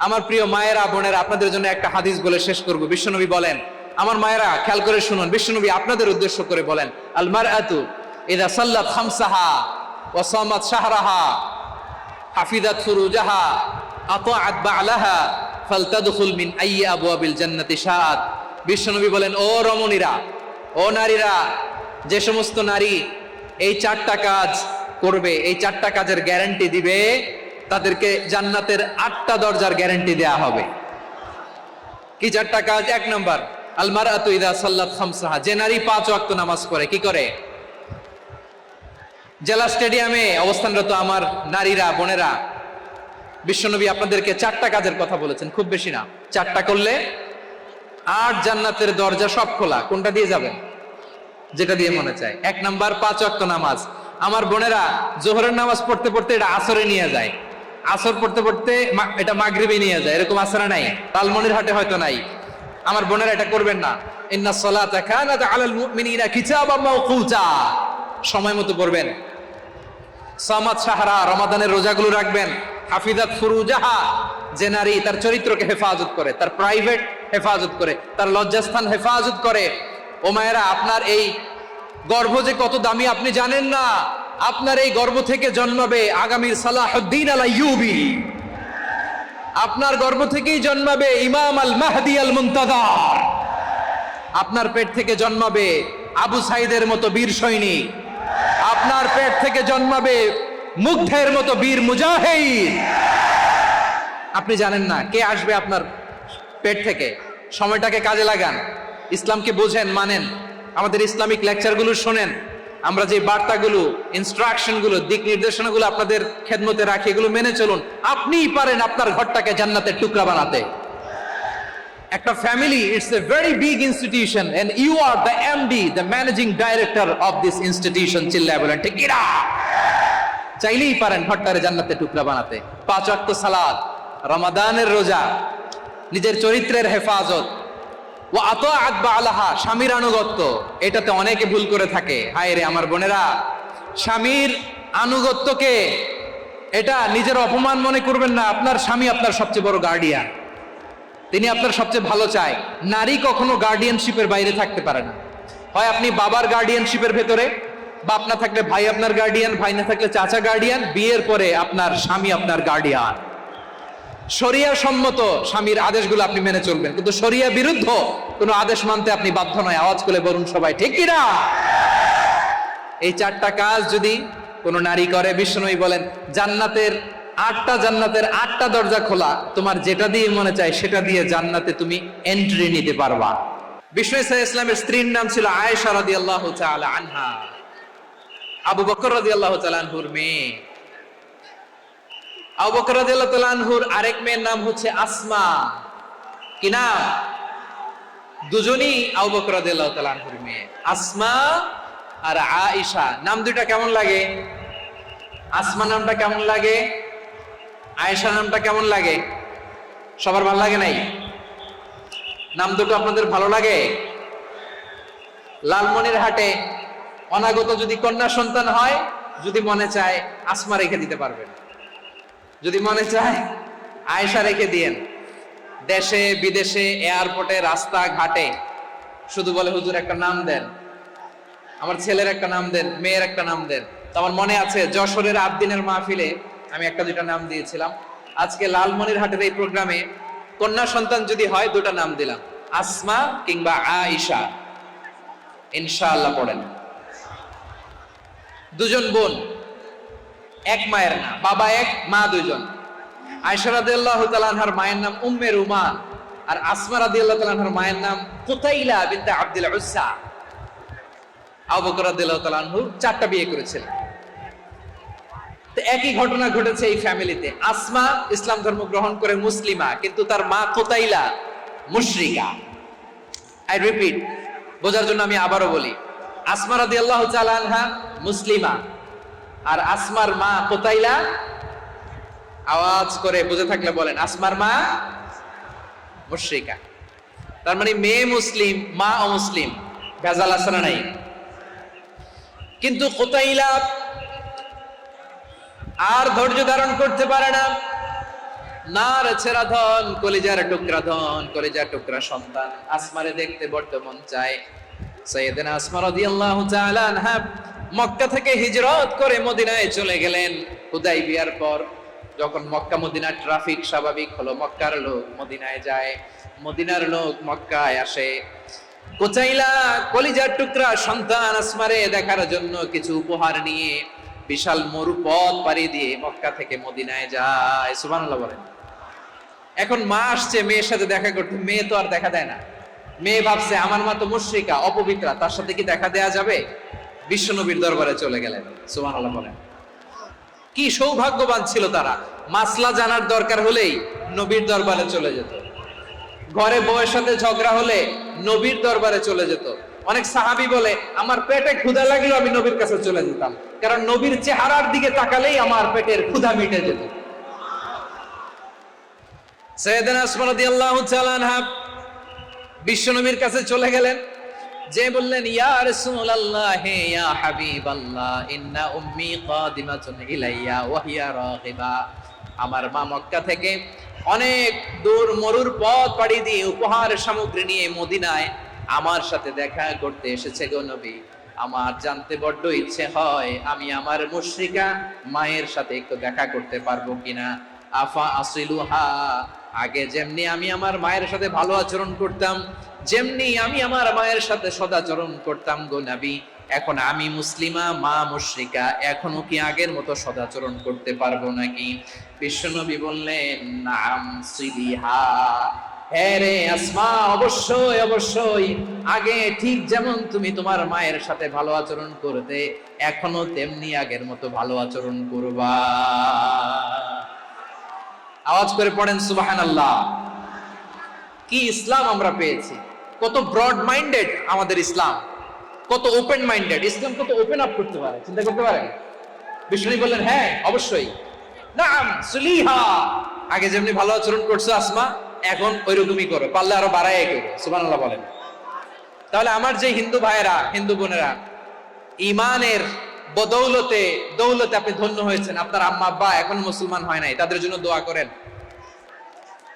আমার প্রিয় মায়েরা বোনেরা, আপনাদের জন্য একটা হাদিস বলে শেষ করব। বিশ্বনবী বলেন, আমার মায়েরা খেয়াল করে শুনুন, বিশ্বনবী আপনাদের উদ্দেশ্য করে বলেন, আল মারআতু ইযা সাল্লাত খামসাহা ওয়া সামাত শাহরাহা হাফিজাত ফুরুজাহা আতাআত বা'লাহা ফালতাদখুল মিন আইয়ি আবওয়াবিল জান্নাতি শাআত। বিশ্বনবী বলেন, ও রমণীরা, ও নারীরা, যে সমস্ত নারী এই চারটা কাজ করবে, এই চারটা কাজের গ্যারান্টি দিবে, তাদেরকে জান্নাতের 8টা দরজার গ্যারান্টি দেয়া হবে। কি চারটা কাজ? 1 নাম্বার, আল মারআতু ইযা সাল্লাত খামসাহা, যে নারী 5 ওয়াক্ত নামাজ পড়ে। কি করে? জেলা স্টেডিয়ামে অবস্থানরত আমার নারীরা বোনেরা, বিশ্বনবী আপনাদেরকে 4টা কাজের কথা বলেছেন, খুব বেশি না। 4টা করলে 8 জান্নাতের দরজা সব খোলা। কোনটা দিয়ে যাবেন? যেটা দিয়ে মনে চায়। 1 নাম্বার 5 ওয়াক্ত নামাজ। আমার বোনেরা জোহরের নামাজ পড়তে পড়তে এটা আসরে নিয়ে যায়, আসর পড়তে পড়তে এটা মাগরিবে নিয়ে যায়। এরকম আসরে নাই, লালমনিরহাটে হয়তো নাই। আমার বোনেরা এটা করবেন না। ইন্নাস সালাতা কানাত আলাল মুমিনিনা কিতাবাম মাওকুতা, সময় মতো পড়বেন। সামাত শাহরা, রমাদানের রোজাগুলো রাখবেন। হাফিজাত ফুরুজাহা, যে নারী তার চরিত্রকে হেফাজত করে, তার প্রাইভেট হেফাজত করে, তার লজ্জাস্থান হেফাজত করে। ও মায়েরা, আপনার এই গর্ভ যে কত দামি আপনি জানেন না। আপনার এই গর্ভ থেকে জন্মাবে আগামীর সালাহুদ্দিন আল আইয়ুবী। আপনার গর্ভ থেকেই জন্মাবে ইমাম আল মাহদি আল মুনতাজার। আপনার পেট থেকে জন্মাবে আবু সাইদের মতো বীর সৈনিক। আপনার পেট থেকে জন্মাবে মুগ্ধের মতো বীর মুজাহিদ। আপনি জানেন না কে আসবে আপনার পেট থেকে। সময়টাকে কাজে লাগান, ইসলামকে বোঝেন, মানেন, আমাদের ইসলামিক লেকচারগুলো শোনেন। আমরা যে বার্তাগুলো, ইনস্ট্রাকশনগুলো, দিক নির্দেশনাগুলো আপনাদের খেদমতে রাখি, এগুলো মেনে চলুন। আপনিই পারেন আপনার ঘরটাকে জান্নাতের টুকরা বানাতে। একটা family, it's a very big institution and you are the MD, the managing director of this institution. চিল্লায় বলেন ঠিক কিনা? চাইলেই পারেন ঘরটারে জান্নাতের টুকরা বানাতে। 5 ওয়াক্ত সালাত, রমাদানের রোজা, নিজের চরিত্রের হেফাজত, ও আতাআত বা'লাহা, স্বামীর আনুগত্য। এটাতে অনেকে ভুল করে থাকে। হায় রে আমার বোনেরা, স্বামীর আনুগত্যকে এটা নিজের অপমান মনে করবেন না। আপনার স্বামী আপনার সবচেয়ে বড় গার্ডিয়ান, তিনি আপনার সবচেয়ে ভালো চায়। নারী কখনো গার্ডিয়ানশিপের বাইরে থাকতে পারে না। হয় আপনি বাবার গার্ডিয়ানশিপের ভেতরে, বাপ না থাকলে ভাই আপনার গার্ডিয়ান, ভাই না থাকলে চাচা গার্ডিয়ান, বিয়ের পরে আপনার স্বামী আপনার গার্ডিয়ান। শরিয়া সম্মত স্বামীর আদেশগুলো আপনি মেনে চলবেন, কিন্তু শরিয়া বিরুদ্ধ কোনো আদেশ মানতে আপনি বাধ্য নয়। আওয়াজ করে বলুন সবাই ঠিক কিনা? এই 4টা কাজ যদি কোনো নারী করে, বিশ্বনবী বলেন জান্নাতের 8টা দরজা খোলা। তোমার যেটা দিয়ে মনে চায় সেটা দিয়ে জান্নাতে তুমি এন্ট্রি নিতে পারবা। বিষ্ণু সাল্লাল্লাহু ইসলামের স্ত্রীর নাম ছিল আয়েশা রাদিয়াল্লাহু তাআলা আনহা, আবু বকর রাদিয়াল্লাহু তাআলা আনহুর মেয়ে। আবু বকর রাদিয়াল্লাহু তাআলা আনহুর আরেক মেয়ের নাম হচ্ছে আসমা। কি নাম? দুজনই আবু বকর রাদিয়াল্লাহু তাআলা আনহুর মেয়ে, আসমা আর আয়েশা। নাম দুইটা কেমন লাগে? আসমা নামটা কেমন লাগে? আয়েশা নামটা কেমন লাগে? সবার ভালো লাগে নাই? নাম দুটো আপনাদের ভালো লাগে? লালমনিরহাটে অনাগত যদি কন্যা সন্তান হয়, যদি মনে চায় আসমা রেখে দিতে পারবেন, যদি মনে চায় আয়েশা রেখে দিয়েন। দেশে বিদেশে, এয়ারপোর্টে, রাস্তা ঘাটে শুধু বলে হুজুর একটা নাম দেন, আমার ছেলের একটা নাম দেন, মেয়ের একটা নাম দেন। তো আমার মনে আছে যশোরের আবদিনের মাহফিলে আমি 1-2টা নাম দিয়েছিলাম। আজকে লালমনিরহাটের এই প্রোগ্রামে কন্যা সন্তান যদি হয় 2টা নাম দিলাম, আসমা কিংবা আয়েশা। ইনশাআল্লাহ পড়েন। দুজন বোন, এক মায়ের না, বাবা এক, মা দুইজন। আয়েশা রাদিয়াল্লাহু তাআলা আনহার মায়ের নাম উম্মে রুমান, আর আসমা রাদিয়াল্লাহু তাআলা আনহার মায়ের নাম কুতাইলা বিনতে আব্দুল উজ্জা। আবু বকর রাদিয়াল্লাহু তাআলা আনহু 4টা বিয়ে করেছিলেন। তো একই ঘটনা ঘটেছে এই ফ্যামিলিতে। আসমা ইসলাম ধর্ম গ্রহণ করে মুসলিমা, কিন্তু তার মা কুতাইলা মুশরিকা। আই রিপিট, বোঝার জন্য আমি আবারও বলি, আসমা রাদিয়াল্লাহু তাআলা আনহা মুসলিমা, আর আসমার মা কুতাইলা। আওয়াজ করে বুঝে থাকলে বলেন, আসমার মা মুশরিকা। তার মানে মেয়ে মুসলিম, মা অমুসলিম। ভেজাল আছে না নাই? কিন্তু কুতাইলা আর ধৈর্য ধারণ করতে পারে না। নার ছেড়া ধন, কলিজার টুকরা ধন, কলিজার টুকরা সন্তান আসমারে দেখতে বড্ড মন চায়। সাইয়েদনা আসমা রাদিয়াল্লাহু তাআলা আনহা মক্কা থেকে হিজরত করে মদিনায় চলে গেলেন হুদাইবিয়ার পর। যখন মক্কা মদিনার ট্রাফিক স্বাভাবিক হলো, মক্কার লোক মদিনায় যায়, মদিনার লোক মক্কায় আসে। কোচাইলা কলিজার টুকরা সন্তান আসমারে দেখার জন্য কিছু উপহার নিয়ে বিশাল মরুপথ পাড়ি দিয়ে মক্কা থেকে মদিনায় যায়। সুবহানাল্লাহ বলেন। এখন মা আসছে মেয়ের সাথে দেখা করতে, মেয়ে তো আর দেখা দেয় না। মেয়ে ভাবছে আমার মা তো মুশরিকা, অপবিত্রা, তার সাথে কি দেখা দেয়া যাবে? বিশ্বনবীর দরবারে চলে গেলেন। সুবহানাল্লাহ বলেন। কি সৌভাগ্যবান ছিল তারা, মাসলা জানার দরকার হলেই নবীর দরবারে চলে যেত। ঘরে বউয়ের সাথে ঝগড়া হলে নবীর দরবারে চলে যেত। অনেক সাহাবী বলে আমার পেটে ক্ষুধা লাগলেও আমি নবীর কাছে চলে যেতাম, কারণ নবীর চেহারার দিকে তাকালেই আমার পেটের ক্ষুধা মিটে যেত। সাইয়েদনা আসমা রাদিয়াল্লাহু তাআলা আনহা বিশ্বনবীর কাছে চলে গেলেন, যে বললেন ইয়া রাসূলুল্লাহ ইয়া হাবিবাল্লাহ ইন্না উম্মি কাদিমাতুন ইলাইয়া ওয়া হিয়া রাগিবা। আমার মা মক্কা থেকে অনেক দূর মরুর পথ পাড়ি দিয়ে উপহার সামগ্রী নিয়ে মদিনায় আমার সাথে দেখা করতে এসেছে গো নবী। আমার জানতে বড্ড ইচ্ছে হয় আমি আমার মুশরিকা মায়ের সাথে একটু দেখা করতে পারবো কিনা। আফা আসিলুহা, আগে যেমনি আমি আমার মায়ের সাথে ভালো আচরণ করতাম, যেমনি আমি আমার মায়ের সাথে সদাচরণ করতাম গো নবী, এখন আমি মুসলিমা মা মুশরিকা, এখনো কি আগের মতো সদাচরণ করতে পারবো নাকি? বিশ্বনবী বললেন নাম সিলিহা, হ্যাঁ রে আসমা, অবশ্যই অবশ্যই, আগে ঠিক যেমন তুমি তোমার মায়ের সাথে ভালো আচরণ করতে, এখনো তেমনি আগের মতো ভালো আচরণ করবা। আওয়াজ করে পড়েন সুবহানাল্লাহ। কি ইসলাম আমরা পেয়েছি, কত ব্রড মাইন্ডেড আমাদের ইসলাম, কত ওপেন মাইন্ডেড ইসলাম, কত ওপেন আপ করতে পারে, চিন্তা করতে পারে। বিষ্ণু বললেন হ্যাঁ অবশ্যই, নাম সুলিহা, আগে যেমনি ভালো আচরণ করছো আসমা, এখন ওইরকমই করো, পারলে আরো বাড়াই করো। সুবহানাল্লাহ বলেন। তাহলে আমার যে হিন্দু ভাইয়েরা, হিন্দু বোনেরা, ইমানের বদৌলতে দৌলতে আপনি ধন্য হয়েছেন, আপনার আম্মা আব্বা এখন মুসলমান হয় নাই, তাদের জন্য দোয়া করেন,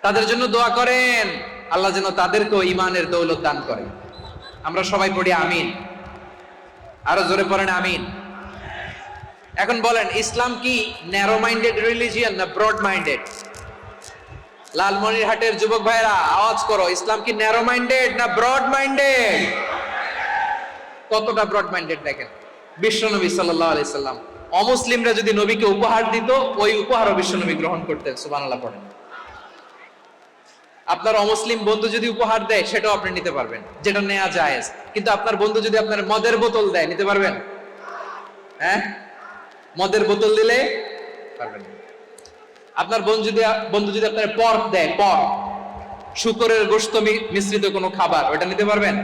তাদের জন্য দোয়া করেন, আল্লাহ যেন তাদেরকেও ইমানের দৌলত দান করে। আমরা সবাই পড়ি আমিন, আরো জোরে পড়েন আমিন। এখন বলেন ইসলাম কি ন্যারো মাইন্ডেড রিলিজিয়ান না ব্রড মাইন্ডেড? লালমনিরহাটের যুবক ভাইরা আওয়াজ করো, ইসলাম কি ন্যারো মাইন্ডেড না ব্রড মাইন্ডেড? কতটা ব্রড মাইন্ডেড দেখেন। বিশ্বনবী সাল্লাল্লাহু আলাইহি সাল্লাম অমুসলিমরা যদি নবীকে উপহার দিত, ওই উপহারও বিশ্বনবী গ্রহণ করতেন। সুবহানাল্লাহ পড়েন। আপনার অমুসলিম বন্ধু যদি উপহার দেয় সেটাও আপনি নিতে পারবেন, যেটা নেওয়া জায়েজ। কিন্তু আপনার বন্ধু যদি আপনার মদের বোতল দেয়, নিতে পারবেন? হ্যাঁ, মদের বোতল দিলে পারবেন। আপনার বন্ধু যদি আপনার পর্ক দেয়, পর্ক, শুকরের গোশত মিশ্রিত কোনো খাবার, ওটা নিতে পারবেন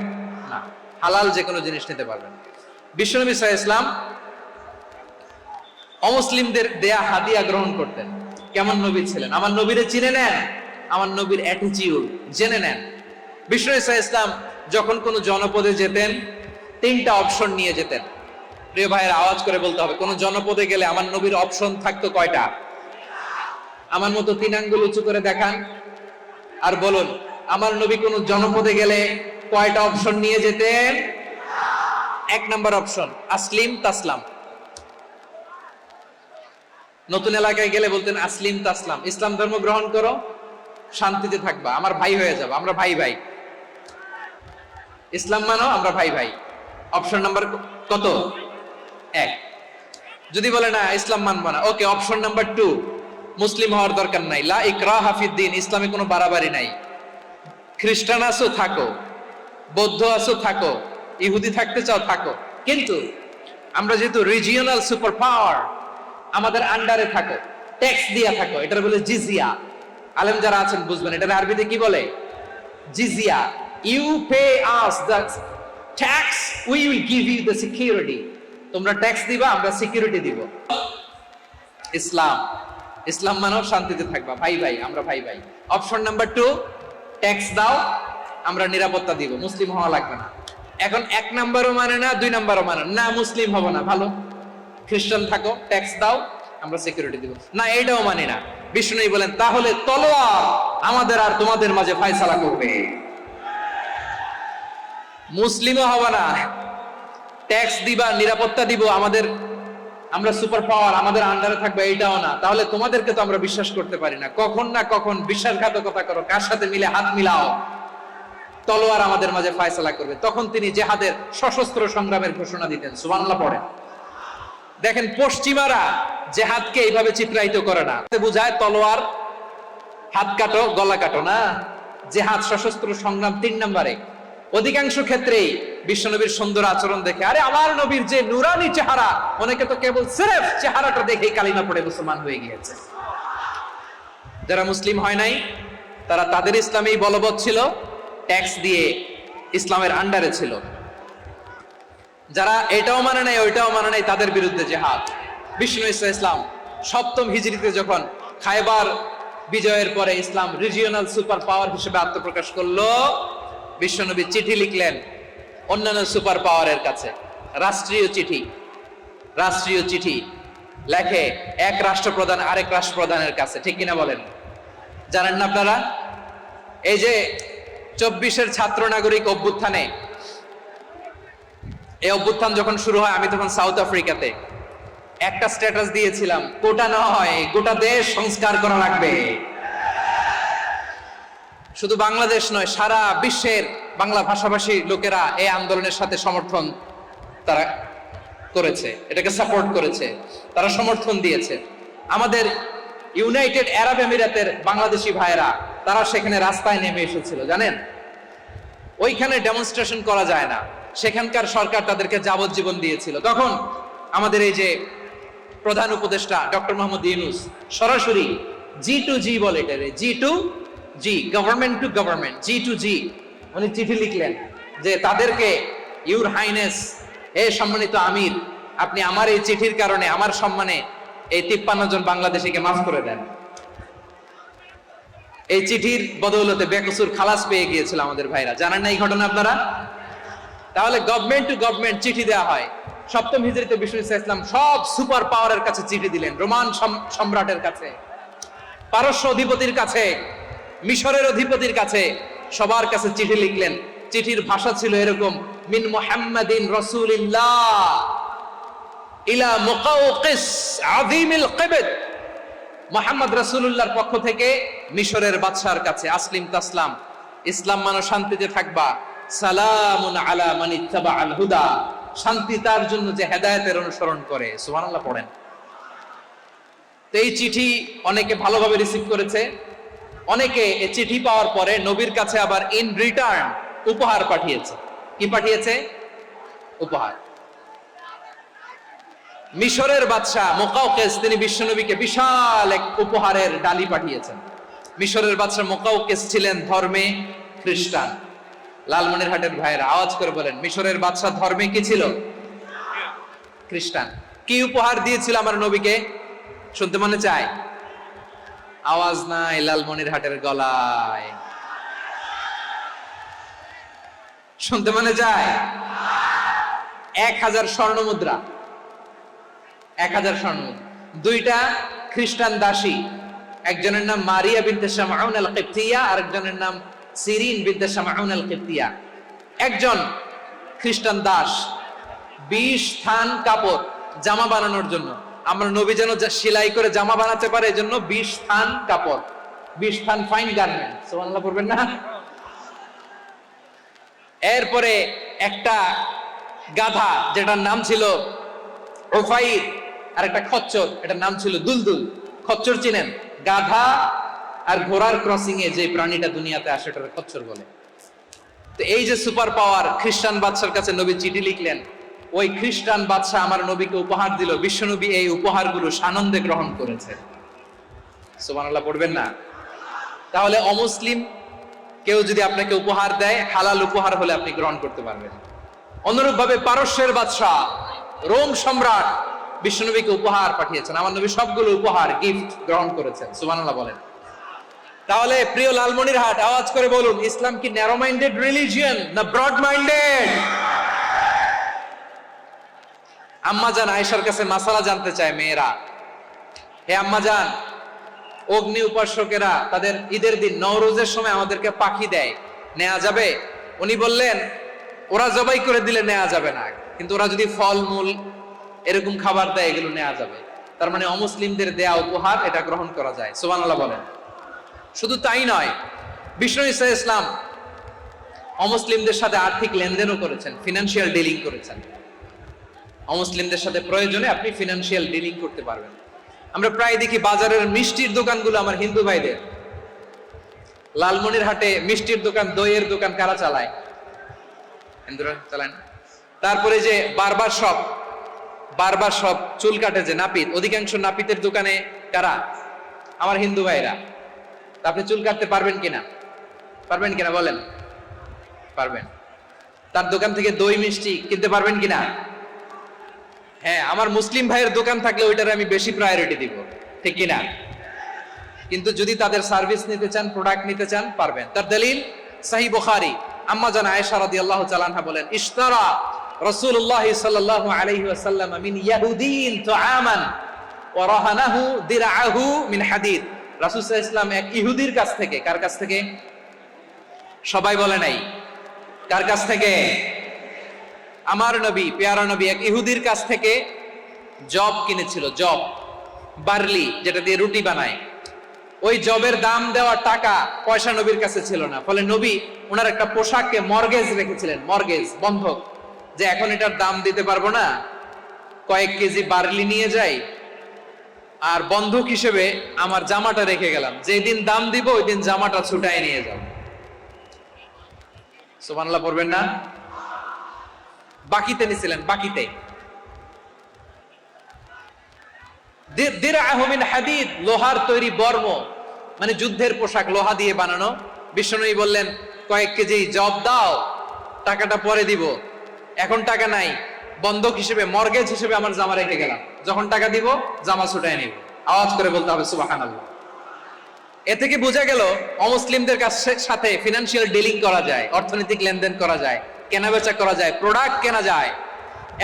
না। হালাল যে কোনো জিনিস নিতে পারবেন। বিশ্বনবী সাল্লাল্লাহু আলাইহি ওয়াসাল্লাম অমুসলিমদের দেয়া হাদিয়া গ্রহণ করতেন। কেমন নবী ছিলেন, আমার নবীরে চিনে নেন, আমার নবীর অ্যাটিটিউড জেনে নেন। বিশ্বনবী সাল্লাল্লাহু আলাইহি ওয়াসাল্লাম যখন কোনো জনপদে যেতেন, তিনটা অপশন নিয়ে যেতেন। প্রিয় ভাইয়ের আওয়াজ করে বলতে হবে, কোন জনপদে গেলে আমার নবীর অপশন থাকতো কয়টা? আমার মতো 3 আঙ্গুল উঁচু করে দেখান আর বলুন, আমার নবী কোন জনপদে গেলে কয়টা অপশন নিয়ে যেতেন? 1 নাম্বার অপশন আসলিম তাসলাম। নতুন এলাকায় গেলে বলতেন আসলিম তাসলাম, ইসলাম ধর্ম গ্রহণ করো, শান্তিতে থাকবা, আমার ভাই হয়ে যাবে, আমরা ভাই ভাই, ইসলাম মানো, আমরা ভাই ভাই। অপশন নাম্বার কত? 1। যদি বলে না ইসলাম মানবো না, ওকে, অপশন নাম্বার 2, মুসলিম হওয়ার দরকার নাই, লা ইকরাহা ফিদ্দিন, ইসলামে কোনো বাড়াবাড়ি নাই। খ্রিস্টান আছো থাকো, বৌদ্ধ আছো থাকো, ইহুদি থাকতে চাও থাকো, কিন্তু আমরা যেহেতু রিজিওনাল সুপার পাওয়ার, আমাদের আন্ডারে থাকো, ট্যাক্স দিয়া থাকো, এটার বলে জিজিয়া। আলেম যারা আছেন বুঝবেন, এটার আরবিতে কি বলে? জিজিয়া। You pay us the tax, we will give you the security. তোমরা ট্যাক্স দিবা, আমরা সিকিউরিটি দিব। ইসলাম, ইসলাম মানো শান্তিতে থাকবা, ভাই ভাই, আমরা ভাই ভাই। অপশন নাম্বার 2, ট্যাক্স দাও, আমরা নিরাপত্তা দিব, মুসলিম হওয়া লাগবে না। এখন 1 নাম্বারও মানে না, 2 নাম্বারও মানে না, মুসলিম হবো না, ভালো, খ্রিস্টান থাকো, ট্যাক্স দাও, আমরা সিকিউরিটি দিব না, এটাও মানি না। বিষ্ণু বলেন তাহলে তলোয়ার আমাদের আর তোমাদের মাঝে ফায়সালা করবে। মুসলিমও হবে না, ট্যাক্স দিবা, নিরাপত্তা দিব, আমরা সুপার পাওয়ার, আমাদের আন্ডারে থাকবে, এইটাও না। তাহলে তোমাদেরকে তো আমরা বিশ্বাস করতে পারি না, কখন না কখন বিশ্বাসঘাতকতা করো, কার সাথে মিলে হাত মিলাও, তলোয়ার আমাদের মাঝে ফায়সালা করবে। তখন তিনি জিহাদের সশস্ত্র সংগ্রামের ঘোষণা দিতেন। সুবহানাল্লাহ পড়েন। দেখেন পশ্চিমারা জিহাদকে এইভাবে চিত্রায়িত করে না, বুঝায় তলোয়ার হাত কাটো গলা কাটো না, জিহাদ সশস্ত্র সংগ্রাম 3 নম্বরে। অধিকাংশ ক্ষেত্রেই বিশ্বনবীর সুন্দর আচরণ দেখে, আরে আমার নবীর যে নুরানি চেহারা, অনেকে তো কেবল সিরেফ চেহারাটা দেখেই কালিমা পড়ে মুসলমান হয়ে গিয়েছে। যারা মুসলিম হয় নাই তারা তাদের ইসলামেই বলবৎ ছিল, ট্যাক্স দিয়ে ইসলামের আন্ডারে ছিল। যারা এটাও মানে নাই ওইটাও মানে নাই, তাদের বিরুদ্ধে জিহাদ। বিষ্ণু ইসলাম 7ম হিজরিতে যখন খায়বার বিজয়ের পরে ইসলাম রিজিওনাল সুপার পাওয়ার হিসেবে আত্মপ্রকাশ করলো, বিশ্বনবী চিঠি লিখলেন অন্যান্য সুপার পাওয়ারের কাছে, রাষ্ট্রীয় চিঠি লেখে এক রাষ্ট্রপ্রধান আরেক রাষ্ট্রপ্রধানের কাছে। ঠিক কিনা বলেন? জানেন না আপনারা? এই যে 24-এর ছাত্র নাগরিক অভ্যুত্থানে, এই অভ্যুত্থান যখন শুরু হয়, আমি তখন সাউথ আফ্রিকাতে, একটা স্ট্যাটাস দিয়েছিলাম, কোটা নয় গোটা দেশ সংস্কার করা লাগবে। শুধু বাংলাদেশ নয়, সারা বিশ্বের বাংলা ভাষাভাষী লোকেরা এই আন্দোলনের সাথে সমর্থন তারা করেছে, এটাকে সাপোর্ট করেছে, তারা সমর্থন দিয়েছে। আমাদের ইউনাইটেড আরব আমিরাতের বাংলাদেশি ভাইরা তারা সেখানে রাস্তায় নেমে এসেছিল, জানেন? ওইখানে ডেমনস্ট্রেশন করা যায় না, সেখানকার সরকার তাদেরকে যাবজ্জীবন দিয়েছিল। তখন আমাদের এই যে প্রধান উপদেষ্টা ডক্টর মোহাম্মদ ইউনূস সরাসরি G2G বলে, এটা G2G, government to government, G2G, উনি চিঠি লিখলেন যে তাদেরকে, ইউর হাইনেস, হে সম্মানিত আমির, আপনি আমার এই চিঠির কারণে আমার সম্মানে এই 53 জন বাংলাদেশিকে মাফ করে দেন। এই চিঠির বদৌলতে বেকসুর খালাস পেয়ে গিয়েছিল আমাদের ভাইরা। জানেন না এই ঘটনা আপনারা? তাহলে গভর্নমেন্ট টু গভর্নমেন্ট চিঠি দেওয়া হয়। 7ম হিজরিতে বিষ্ণু ইসলাম সব সুপার পাওয়ারের কাছে চিঠি দিলেন, রোমান সম্রাটের কাছে, পারস্য অধিপতির কাছে, মিশরের অধিপতির কাছে, সবার কাছে চিঠি লিখলেন। চিঠির ভাষা ছিল এরকম, মিন মুহাম্মাদিন রাসূলিল্লাহ ইলা মুকাওকিস আযীমিল কিবত, মুহাম্মদ রাসূলুল্লাহর পক্ষ থেকে মিশরের বাদশার কাছে, আসলিম তাসলাম, ইসলাম মানো শান্তিতে থাকবা, সালামুন আলা মান ইত্তাবাআল হুদা, শান্তি তার জন্য যে হেদায়েতের অনুসরণ করে। সুবহানাল্লাহ পড়েন। তো এই চিঠি অনেকে ভালোভাবে রিসিভ করেছে, অনেকে এই চিঠি পাওয়ার পরে নবীর কাছে আবার ইন রিটার্ন উপহার পাঠিয়েছে। কি পাঠিয়েছে? উপহার। মিশরের বাদশাহ মুকাওকিস তিনি বিশ্বনবীকে বিশাল এক উপহারের ডালি পাঠিয়েছেন। মিশরের বাদশাহ মুকাওকিস ছিলেন ধর্মে খ্রিস্টান। লালমনিরহাটের ভাইয়েরা আওয়াজ করে বলেন, মিশরের বাদশাহ ধর্মে কি ছিল? খ্রিস্টান। কি উপহার দিয়েছিল আমার নবীকে? শুনতে মনে চায়? আওয়াজ নাই লালমনিরহাটের গলায়, শুনতে মনে যায়? 1000 স্বর্ণ মুদ্রা, 1000 স্বর্ণ মুদ্রা। 2টা খ্রিস্টান দাসী, একজনের নাম মারিয়া বিনতে শামউন আল কিবতিয়া, আরেকজনের নাম সিরিন বিনতে শামউন আল কিবতিয়া। একজন খ্রিস্টান দাস 20 থান কাপড় জামা বানানোর জন্য, আমরা নবী যেন সেলাই করে জামা বানাতে পারে এজন্য 20 থান কাপড়, 20 থান ফাইন গার্মেন্ট। সুবহানাল্লাহ পড়বেন না? এরপরে একটা গাধা যেটার নাম ছিল ওফাইর, আর একটা খচ্চর, এটার নাম ছিল দুলদুল। খচ্চর চিনেন? গাধা আর ঘোড়ার ক্রসিং এ যে প্রাণীটা দুনিয়াতে আসে ওটাকে খচ্চর বলে। তো এই যে সুপার পাওয়ার খ্রিস্টান বাদশার কাছে নবী চিঠি লিখলেন, ওই খ্রিস্টান বাদশা আমার নবীকে উপহার দিল, বিশ্বনবী এই উপহারগুলো সানন্দে গ্রহণ করেছে। সুবহানাল্লাহ পড়বেন না? তাহলে অমুসলিম কেউ যদি আপনাকে উপহার দেয়, হালাল উপহার হলে আপনি গ্রহণ করতে পারবেন। অনুরূপ ভাবে পারস্যের বাদশা, রোম সম্রাট বিশ্বনবীকে উপহার পাঠিয়েছেন, আমার নবী সবগুলো উপহার গিফট গ্রহণ করেছেন। সুবহানাল্লাহ বলেন। তাহলে প্রিয় লালমনিরহাট আওয়াজ করে বলুন, ইসলাম কি ন্যারো মাইন্ডেড রিলিজিয়ন না ব্রড মাইন্ডেড? আম্মা জান আয়েশার কাছে মাসালা জানতে চায় মেয়েরা, হে আম্মা জান, অগ্নি উপাসকেরা তাদের ঈদের দিন নওরোজের সময় আমাদেরকে পাখি দেয়, নেওয়া যাবে? উনি বললেন ওরা জবাই করে দিলে নেওয়া যাবে না, কিন্তু ওরা যদি ফল মূল এরকম খাবার দেয় এগুলো নেওয়া যাবে। তার মানে অমুসলিমদের দেয়া উপহার এটা গ্রহণ করা যায়। সুবহানাল্লাহ বলেন। শুধু তাই নয়, বিষ্ণু ঈসা ইসলাম অমুসলিমদের সাথে আর্থিক লেনদেনও করেছেন, ফিনান্সিয়াল ডিলিং করেছেন। অমুসলিমদের সাথে প্রয়োজনে আপনি ফিনান্সিয়াল ডিলিং করতে পারবেন। আমরা প্রায় দেখি বাজারের মিষ্টির দোকানগুলো আমার হিন্দু ভাইদের। লালমনিরহাটে মিষ্টির দোকান, দইয়ের দোকান কারা চালায়? হিন্দুরা চালায় না? তারপরে যে বারবার শপ, চুল কাটে যে নাপিত, অধিকাংশ নাপিতের দোকানে কারা? আমার হিন্দু ভাইরা। আপনি চুল কাটতে পারবেন কিনা? পারবেন কিনা বলেন? পারবেন। তার দোকান থেকে দই মিষ্টি কিনতে পারবেন কিনা? হ্যাঁ, আমার মুসলিম ভাইয়ের দোকান থাকলে ওইটার আমি বেশি প্রায়োরিটি দিব, ঠিক কিনা? কিন্তু যদি তাদের সার্ভিস নিতে চান, প্রোডাক্ট নিতে চান, পারবেন। তার দলিল সহিহ বুখারী, আম্মা জান আয়েশা রাদিয়াল্লাহু তাআলা আনহা বলেন, ইশতারা রাসূলুল্লাহ সাল্লাল্লাহু আলাইহি ওয়াসাল্লাম মিন ইয়াহুদিন তুআমান ওয়া রাহানাহু দিরআহু মিন হাদিদ। রাসূল সাল্লাল্লাহু আলাইহি ওয়াসাল্লাম এক ইহুদির কাছ থেকে, কার কাছ থেকে? সবাই বলে নাই কার কাছ থেকে? আমার নবী, পেয়ারা নবী এক ইহুদির কাছ থেকে জব কিনেছিল। জব, বার্লি, যেটা দিয়ে রুটি বানায়। ওই জবের দাম দেওয়া টাকা পয়সা নবীর কাছে ছিল না, ফলে নবী ওনার একটা পোশাককে মর্গেজ রেখেছিলেন, মর্গেজ, বন্ধক, যে এখন এটার দাম দিতে পারবো না, কয়েক কেজি বার্লি নিয়ে যাই আর বন্ধক হিসেবে আমার জামাটা রেখে গেলাম, যেদিন দাম দিব ওই দিন জামাটা ছুটায় নিয়ে যাব। সুবহানাল্লাহ পড়বেন না? বাকিতে নিছিলেন, বাকিতে। দিরআহু মিন হাদিদ, লোহার তৈরি বর্ম, মানে যুদ্ধের পোশাক, লোহা দিয়ে বানানো। বিষ্ণুনবী বললেন কয়েক কেজি জব দাও, টাকাটা পরে দিব, এখন টাকা নাই, বন্ধক হিসেবে, মর্গেজ হিসেবে আমার জামা রেখে গেলাম, যখন টাকা দিব জামা ছুটায় নিব। আওয়াজ করে বলতে হবে সুবহানাল্লাহ। এ থেকে বোঝা গেল অমুসলিমদের সাথে ফিনান্সিয়াল ডিলিং করা যায়, অর্থনৈতিক লেনদেন করা যায়, কেনাবেচা করা যায়, প্রোডাক্ট কেনা যায়।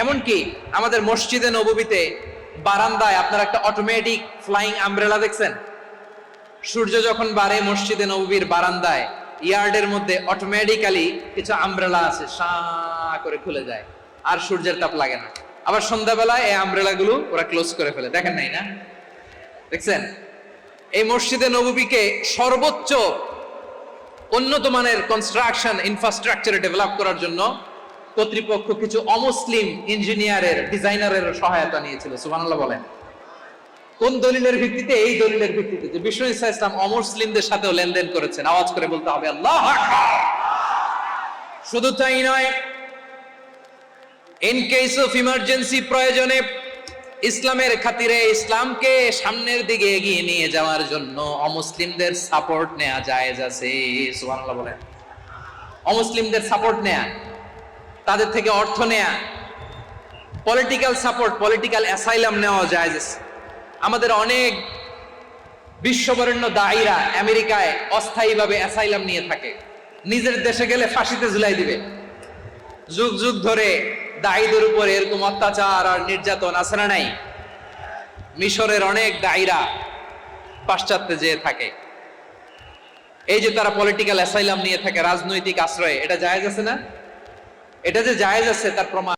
এমনকি আমাদের মসজিদে নববীতে বারান্দায় আপনারা একটা অটোমেটিক ফ্লাইং আমব্রেলা দেখছেন? সূর্য যখন বাড়ে মসজিদে নববীর বারান্দায় ইয়ার্ডের মধ্যে অটোমেটিক্যালি কিছু আমব্রেলা আছে, সা করে খুলে যায়, আর সূর্যের তাপ লাগে না। আবার সন্ধ্যাবেলায় এই আমব্রেলা গুলো ওরা ক্লোজ করে ফেলে, দেখেন নাই না? দেখছেন? এই মসজিদে নববীকে সর্বোচ্চ উন্নত মানের কনস্ট্রাকশন ইনফ্রাস্ট্রাকচারে ডেভেলপ করার জন্য কর্তৃপক্ষ কিছু অমুসলিম ইঞ্জিনিয়ারের, ডিজাইনারের সহায়তা নিয়েছিল। সুবহানাল্লাহ বলেন। কোন দলিলের ভিত্তিতে? এই দলিলের ভিত্তিতে যে বিষ্ণু ঈসা ইসলাম অমুসলিমদের সাথেও লেনদেন করেছেন। আওয়াজ করে বলতে হবে আল্লাহু আকবার। শুধু তাই নয়, ইন কেস অফ ইমার্জেন্সি, প্রয়োজনে ইসলামের খাতিরে, ইসলামকে সামনের দিকে এগিয়ে নিয়ে যাওয়ার জন্য অমুসলিমদের সাপোর্ট নেওয়া জায়েজ আছে। সুবহানাল্লাহ বলেন। অমুসলিমদের সাপোর্ট নেয়া, তাদের থেকে অর্থ নেয়া, পলিটিক্যাল সাপোর্ট, পলিটিক্যাল অ্যাসাইলাম নেওয়া জায়েজ আছে। আমাদের অনেক বিশ্ববরেণ্য দায়ীরা আমেরিকায় অস্থায়ীভাবে অ্যাসাইলাম নিয়ে থাকে, নিজের দেশে গেলে ফাঁসিতে ঝুলাই দিবে। যুগ যুগ ধরে দায়ীদের উপর এরকম অত্যাচার আর নির্যাতন আছে না নাই? মিশরের অনেক দায়ীরা পাশ্চাত্যে যেয়ে থাকে, এই যে তারা পলিটিক্যাল অ্যাসাইলাম নিয়ে থাকে, রাজনৈতিক আশ্রয়, এটা জায়েজ আছে না? এটা যে জায়েজ আছে তার প্রমাণ